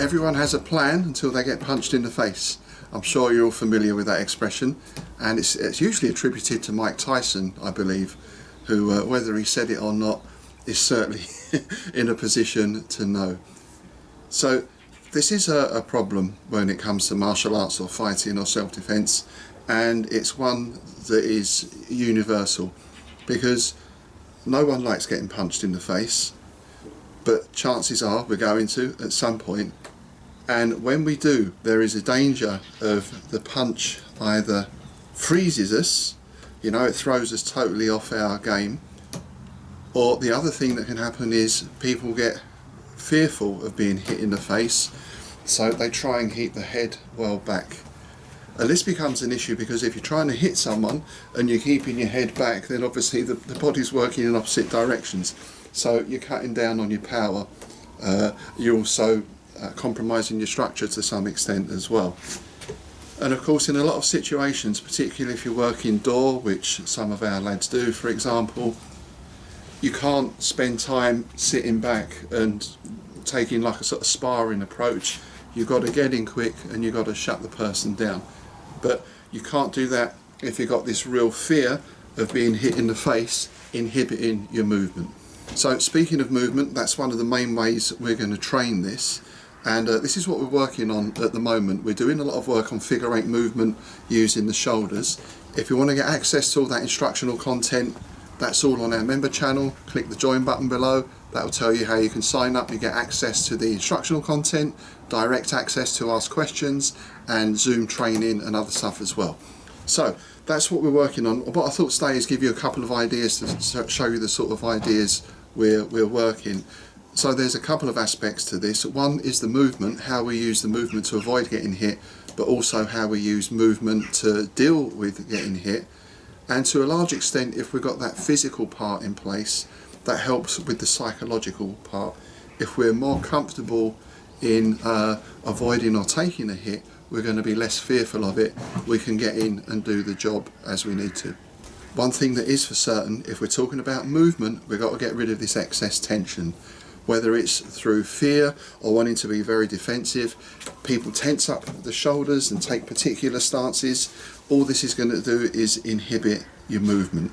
Everyone has a plan until they get punched in the face. I'm sure you're all familiar with that expression, and it's usually attributed to Mike Tyson, I believe, who, whether he said it or not, is certainly in a position to know. So this is a problem when it comes to martial arts or fighting or self-defense, and it's one that is universal, because no one likes getting punched in the face, but chances are we're going to at some point. And when we do, there is a danger of the punch either freezes us, you know, it throws us totally off our game, or the other thing that can happen is people get fearful of being hit in the face, so they try and keep the head well back. And this becomes an issue because if you're trying to hit someone and you're keeping your head back, then obviously the body's working in opposite directions, so you're cutting down on your power. You're also compromising your structure to some extent as well. And of course, in a lot of situations, particularly if you work indoor, which some of our lads do, for example, you can't spend time sitting back and taking like a sort of sparring approach. You've got to get in quick and you've got to shut the person down. But you can't do that if you've got this real fear of being hit in the face, inhibiting your movement. So speaking of movement, that's one of the main ways we're going to train this. And this is what we're working on at the moment. We're doing a lot of work on figure eight movement using the shoulders. If you want to get access to all that instructional content, that's all on our member channel. Click the join button below. That will tell you how you can sign up. You get access to the instructional content, direct access to ask questions, and Zoom training and other stuff as well. So that's what we're working on. What I thought today is give you a couple of ideas to show you the sort of ideas we're working. So there's a couple of aspects to this. One is the movement, how we use the movement to avoid getting hit, but also how we use movement to deal with getting hit. And to a large extent, if we've got that physical part in place, that helps with the psychological part. If we're more comfortable in avoiding or taking a hit, we're going to be less fearful of it. We can get in and do the job as we need to. One thing that is for certain, if we're talking about movement, we've got to get rid of this excess tension. Whether it's through fear or wanting to be very defensive, people tense up the shoulders and take particular stances. All this is going to do is inhibit your movement.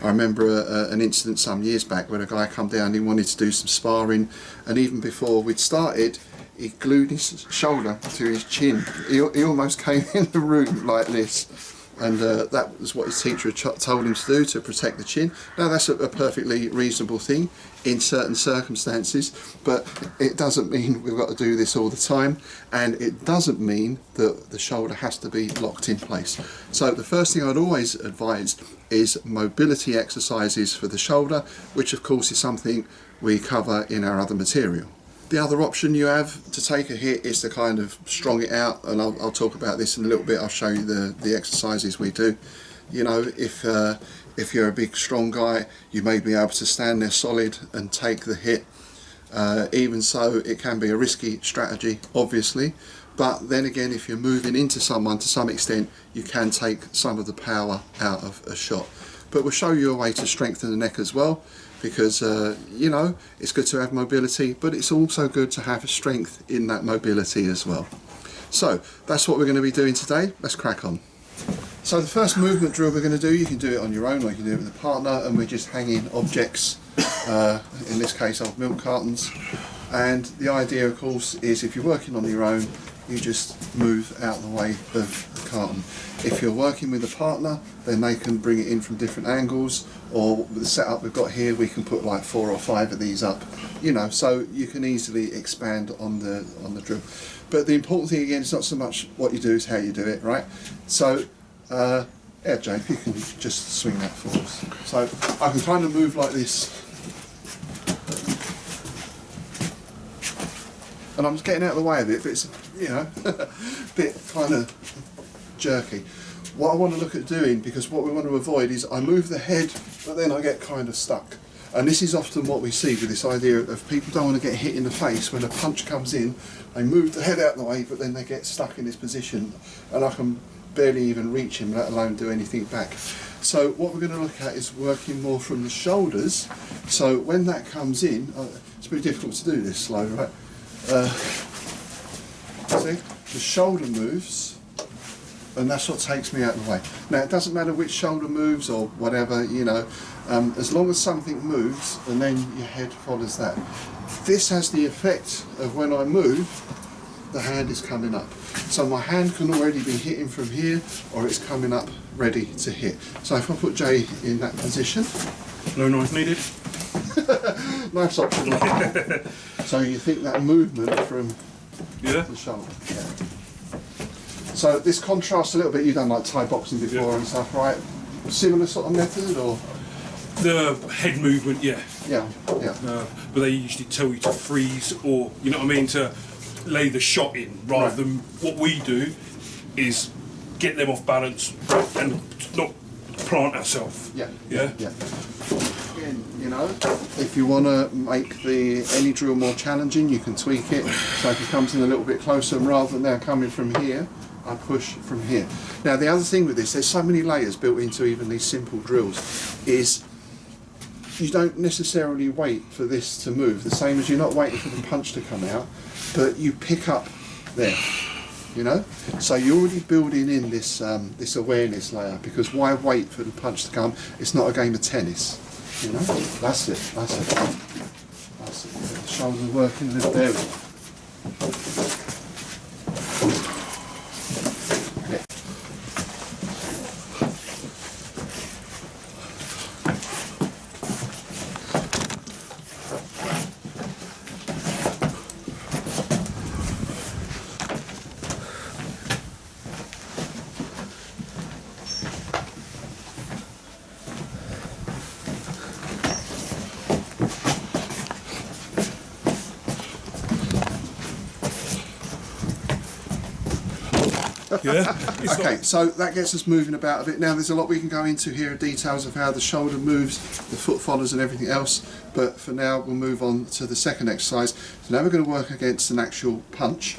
I remember an incident some years back where a guy come down, he wanted to do some sparring, and even before we'd started, he glued his shoulder to his chin. He almost came in the room like this. And that was what his teacher told him to do, to protect the chin. Now that's a perfectly reasonable thing in certain circumstances, but it doesn't mean we've got to do this all the time, and it doesn't mean that the shoulder has to be locked in place. So the first thing I'd always advise is mobility exercises for the shoulder, which of course is something we cover in our other material. The other option you have to take a hit is to kind of strong it out, and I'll talk about this in a little bit. I'll show you the exercises we do. You know, if you're a big strong guy, you may be able to stand there solid and take the hit. Even so, it can be a risky strategy, obviously, but then again, if you're moving into someone to some extent, you can take some of the power out of a shot. But we'll show you a way to strengthen the neck as well, because you know, it's good to have mobility, but it's also good to have strength in that mobility as well. So that's what we're going to be doing today. Let's crack on. So the first movement drill we're going to do, you can do it on your own or you can do it with a partner, and we're just hanging objects, in this case old milk cartons. And the idea of course is if you're working on your own, you just move out the way of the carton. If you're working with a partner, then they can bring it in from different angles, or with the setup we've got here, we can put like 4 or 5 of these up, you know, so you can easily expand on the drill. But the important thing again is not so much what you do, is how you do it, right? So yeah, Jay, if you can just swing that for us. So I can kind of move like this, and I'm just getting out of the way of it, but it's, you know, a bit kind of jerky. What I want to look at doing, because what we want to avoid is I move the head, but then I get kind of stuck. And this is often what we see with this idea of people don't want to get hit in the face. When a punch comes in, they move the head out of the way, but then they get stuck in this position, and I can barely even reach him, let alone do anything back. So what we're going to look at is working more from the shoulders. So when that comes in, it's pretty difficult to do this slow, right? See, the shoulder moves, and that's what takes me out of the way. Now, it doesn't matter which shoulder moves or whatever, you know, as long as something moves, and then your head follows that. This has the effect of when I move, the hand is coming up. So my hand can already be hitting from here, or it's coming up ready to hit. So if I put Jay in that position. No knife needed. Knife's optional. So you think that movement from the shoulder. Yeah. So this contrasts a little bit. You've done like Thai boxing before and stuff, right? Similar sort of method, or? The head movement, yeah. Yeah. But they usually tell you to freeze, or you know what I mean, to lay the shot in, rather than what we do is get them off balance and not plant ourselves. Yeah. Yeah. Again, you know, if you want to make any drill more challenging, you can tweak it. So if it comes in a little bit closer, rather than now coming from here, I push from here. Now the other thing with this, there's so many layers built into even these simple drills, is you don't necessarily wait for this to move, the same as you're not waiting for the punch to come out, but you pick up there, you know? So you're already building in this this awareness layer, because why wait for the punch to come? It's not a game of tennis, you know? That's it. The shoulder working a little there. Yeah. Okay, so that gets us moving about a bit. Now there's a lot we can go into here, details of how the shoulder moves, the foot follows and everything else, but for now we'll move on to the second exercise. So now we're going to work against an actual punch,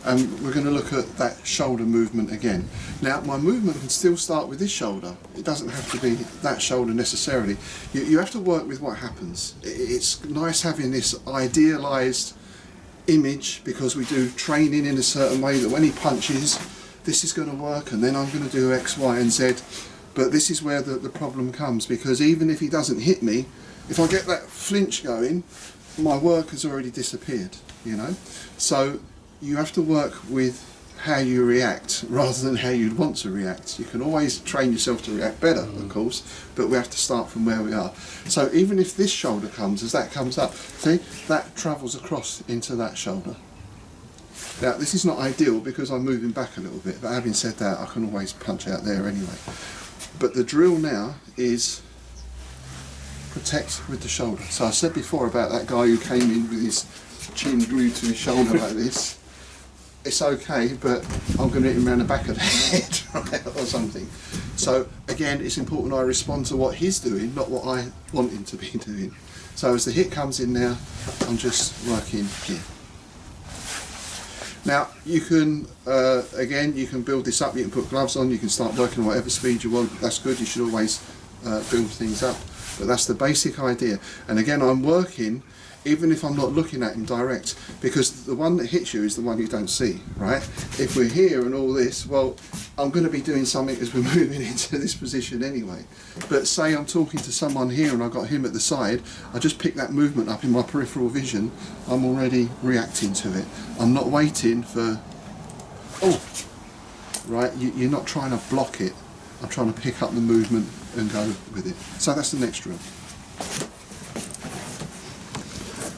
and we're going to look at that shoulder movement again. Now my movement can still start with this shoulder, it doesn't have to be that shoulder necessarily. You have to work with what happens. It's nice having this idealised image, because we do training in a certain way that when he punches, this is going to work, and then I'm going to do X, Y and Z. But this is where the problem comes, because even if he doesn't hit me, if I get that flinch going, my work has already disappeared, you know. So you have to work with how you react rather than how you'd want to react. You can always train yourself to react better, of course, but we have to start from where we are. So even if this shoulder comes, as that comes up, see, that travels across into that shoulder. Now this is not ideal because I'm moving back a little bit, but having said that, I can always punch out there anyway. But the drill now is protect with the shoulder. So I said before about that guy who came in with his chin glued to his shoulder like this. It's okay, but I'm going to hit him around the back of the head, right, or something. So again, it's important I respond to what he's doing, not what I want him to be doing. So as the hit comes in now, I'm just working here. Now you can, again, you can build this up, you can put gloves on, you can start working at whatever speed you want. That's good, you should always build things up. But that's the basic idea. And again, I'm working even if I'm not looking at him direct, because the one that hits you is the one you don't see, right? If we're here and all this, well, I'm going to be doing something as we're moving into this position anyway. But say I'm talking to someone here and I've got him at the side, I just pick that movement up in my peripheral vision, I'm already reacting to it. I'm not waiting for, oh, right, you're not trying to block it, I'm trying to pick up the movement and go with it. So that's the next drill.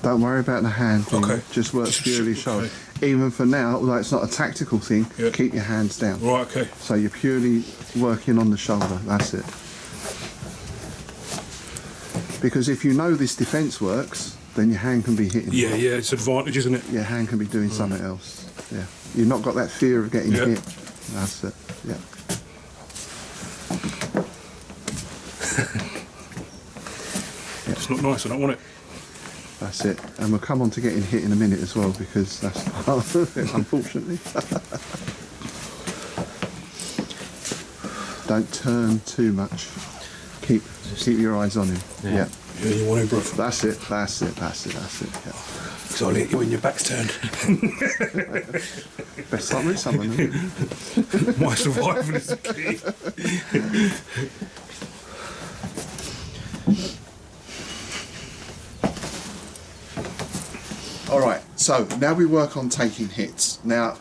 Don't worry about the hand thing, just work purely shoulder. Even for now, although it's not a tactical thing, keep your hands down. Right, okay. So you're purely working on the shoulder, that's it. Because if you know this defence works, then your hand can be hitting. Yeah, it's advantage, isn't it? Your hand can be doing something else. Yeah, you've not got that fear of getting hit. That's it, yeah. It's not nice, I don't want it. That's it, and we'll come on to getting hit in a minute as well, because that's part of it, unfortunately. Don't turn too much. Keep your eyes on him. Yeah. Yeah, you want to, bro. That's it. Yeah. Because I'll hit you when your back's turned. Best start with someone. My survival is the key. All right, so now we work on taking hits. Now,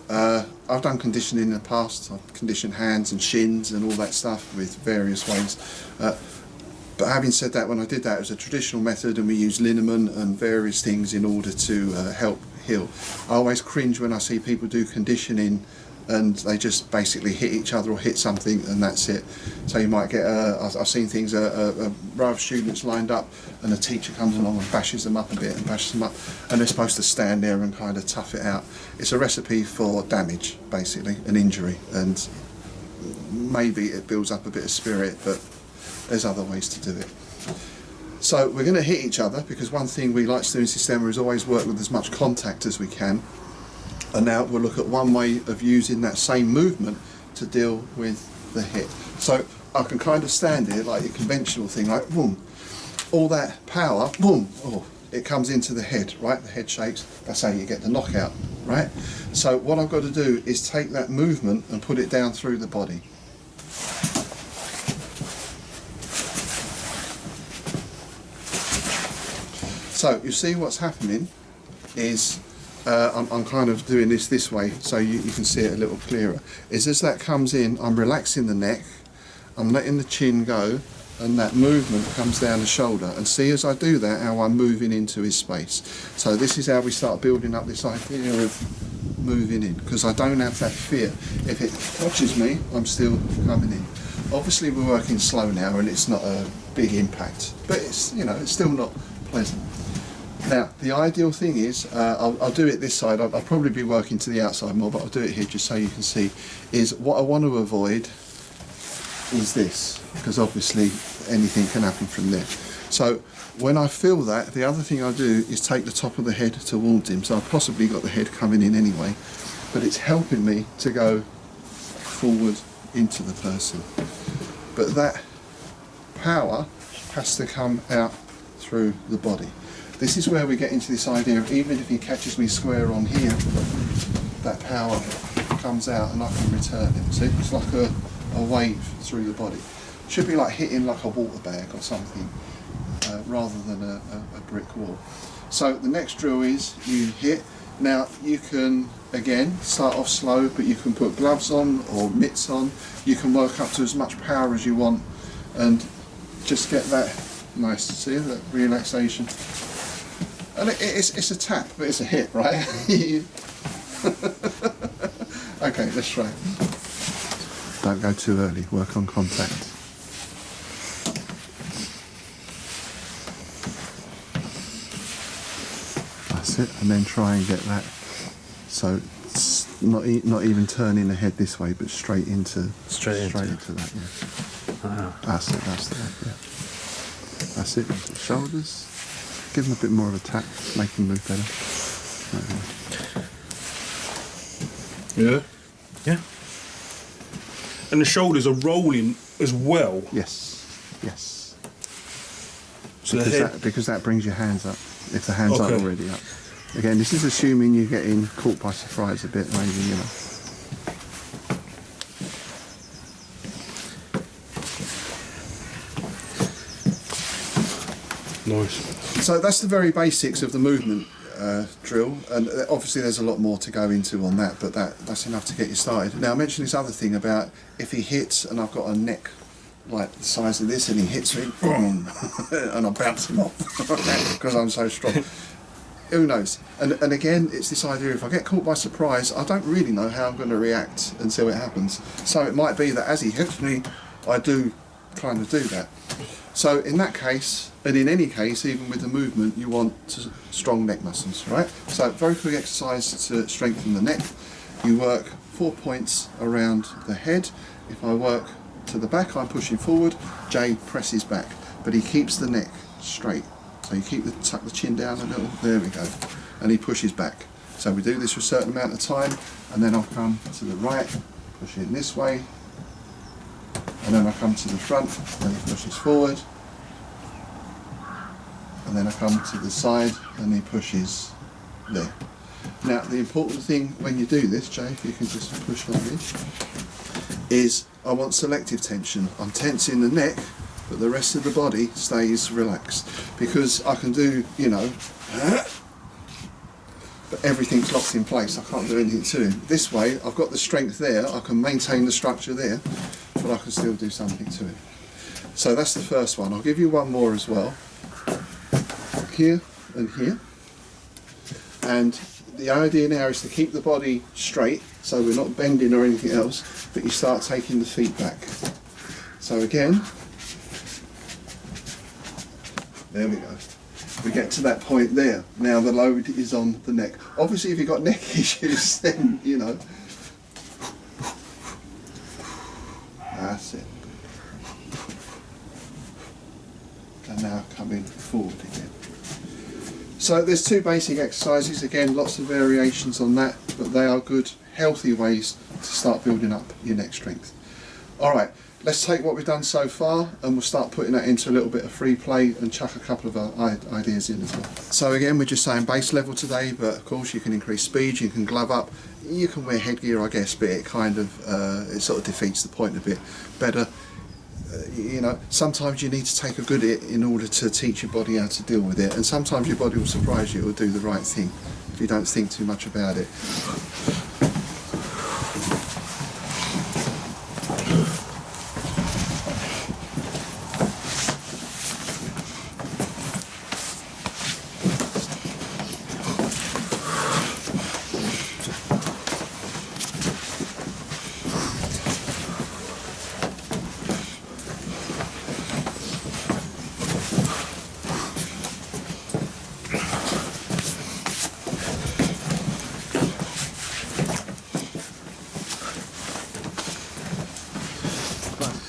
I've done conditioning in the past. I've conditioned hands and shins and all that stuff with various ways. But having said that, when I did that, it was a traditional method, and we used liniment and various things in order to help heal. I always cringe when I see people do conditioning and they just basically hit each other or hit something and that's it. So you might get, I've seen things, a row of students lined up and a teacher comes along and bashes them up a bit and bashes them up, and they're supposed to stand there and kind of tough it out. It's a recipe for damage, basically, an injury, and maybe it builds up a bit of spirit, but there's other ways to do it. So we're going to hit each other, because one thing we like to do in Systema is always work with as much contact as we can. And now we'll look at one way of using that same movement to deal with the hit. So I can kind of stand here like a conventional thing, like boom, all that power, boom, oh, it comes into the head, right? The head shakes, that's how you get the knockout, right? So what I've got to do is take that movement and put it down through the body. So you see what's happening is I'm kind of doing this way so you can see it a little clearer. Is as that comes in, I'm relaxing the neck, I'm letting the chin go, and that movement comes down the shoulder. And see, as I do that, how I'm moving into his space. So this is how we start building up this idea of moving in, because I don't have that fear. If it touches me, I'm still coming in. Obviously we're working slow now and it's not a big impact, but it's, you know, it's still not pleasant. Now, the ideal thing is, I'll do it this side, I'll probably be working to the outside more, but I'll do it here just so you can see, is what I want to avoid is this, because obviously anything can happen from there. So when I feel that, the other thing I do is take the top of the head towards him, so I've possibly got the head coming in anyway, but it's helping me to go forward into the person. But that power has to come out through the body. This is where we get into this idea of, even if he catches me square on here, that power comes out and I can return it. See, it's like a wave through the body. It should be like hitting like a water bag or something, rather than a brick wall. So the next drill is you hit. Now you can, again, start off slow, but you can put gloves on or mitts on. You can work up to as much power as you want and just get that nice, see, that relaxation. And it's a tap, but it's a hit, right? Okay, let's try. Don't go too early, work on contact. That's it, and then try and get that. So it's not even turning the head this way, but straight into that, yeah. Wow. That's it, yeah. That's it, shoulders. Give him a bit more of a tap, make him move better. Yeah. Yeah. And the shoulders are rolling as well. Yes, yes. So Because that brings your hands up, if the hands aren't already up. Again, this is assuming you're getting caught by surprise a bit, maybe, you know. Nice. So that's the very basics of the movement drill, and obviously there's a lot more to go into on that, but that's enough to get you started. Now I mentioned this other thing about if he hits and I've got a neck like the size of this and he hits me, boom, and I bounce him off because I'm so strong. Who knows? And again, it's this idea, if I get caught by surprise, I don't really know how I'm going to react until it happens. So it might be that as he hits me, I do kind of do that. So in that case, and in any case, even with the movement, you want strong neck muscles, right? So very quick exercise to strengthen the neck. You work 4 points around the head. If I work to the back, I'm pushing forward. Jay presses back, but he keeps the neck straight. So you tuck the chin down a little. There we go. And he pushes back. So we do this for a certain amount of time, and then I'll come to the right, push in this way, and then I come to the front, and he pushes forward, and then I come to the side and he pushes there. Now the important thing when you do this, Jay, if you can just push on me, is I want selective tension. I'm tensing the neck, but the rest of the body stays relaxed, because I can do, you know, but everything's locked in place. I can't do anything to him. This way, I've got the strength there, I can maintain the structure there, but I can still do something to him. So that's the first one. I'll give you one more as well. Here and here. And the idea now is to keep the body straight, so we're not bending or anything else, but you start taking the feet back. So again, there we go. We get to that point there. Now the load is on the neck. Obviously if you've got neck issues, then, you know, that's it. And now coming forward again. So there's two basic exercises, again lots of variations on that, but they are good, healthy ways to start building up your neck strength. Alright, let's take what we've done so far and we'll start putting that into a little bit of free play and chuck a couple of ideas in as well. So again, we're just saying base level today, but of course you can increase speed, you can glove up, you can wear headgear I guess, but it kind of, it sort of defeats the point a bit better. You know, sometimes you need to take a good hit in order to teach your body how to deal with it, and sometimes your body will surprise you, it will do the right thing if you don't think too much about it.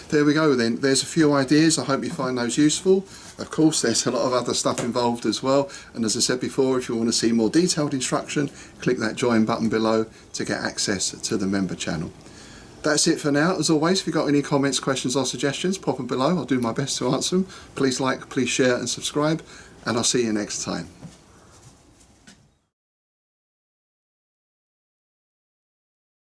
There we go then, there's a few ideas, I hope you find those useful. Of course there's a lot of other stuff involved as well, and as I said before, if you want to see more detailed instruction, click that join button below to get access to the member channel. That's it for now. As always, if you've got any comments, questions or suggestions, pop them below, I'll do my best to answer them. Please like, please share and subscribe, and I'll see you next time.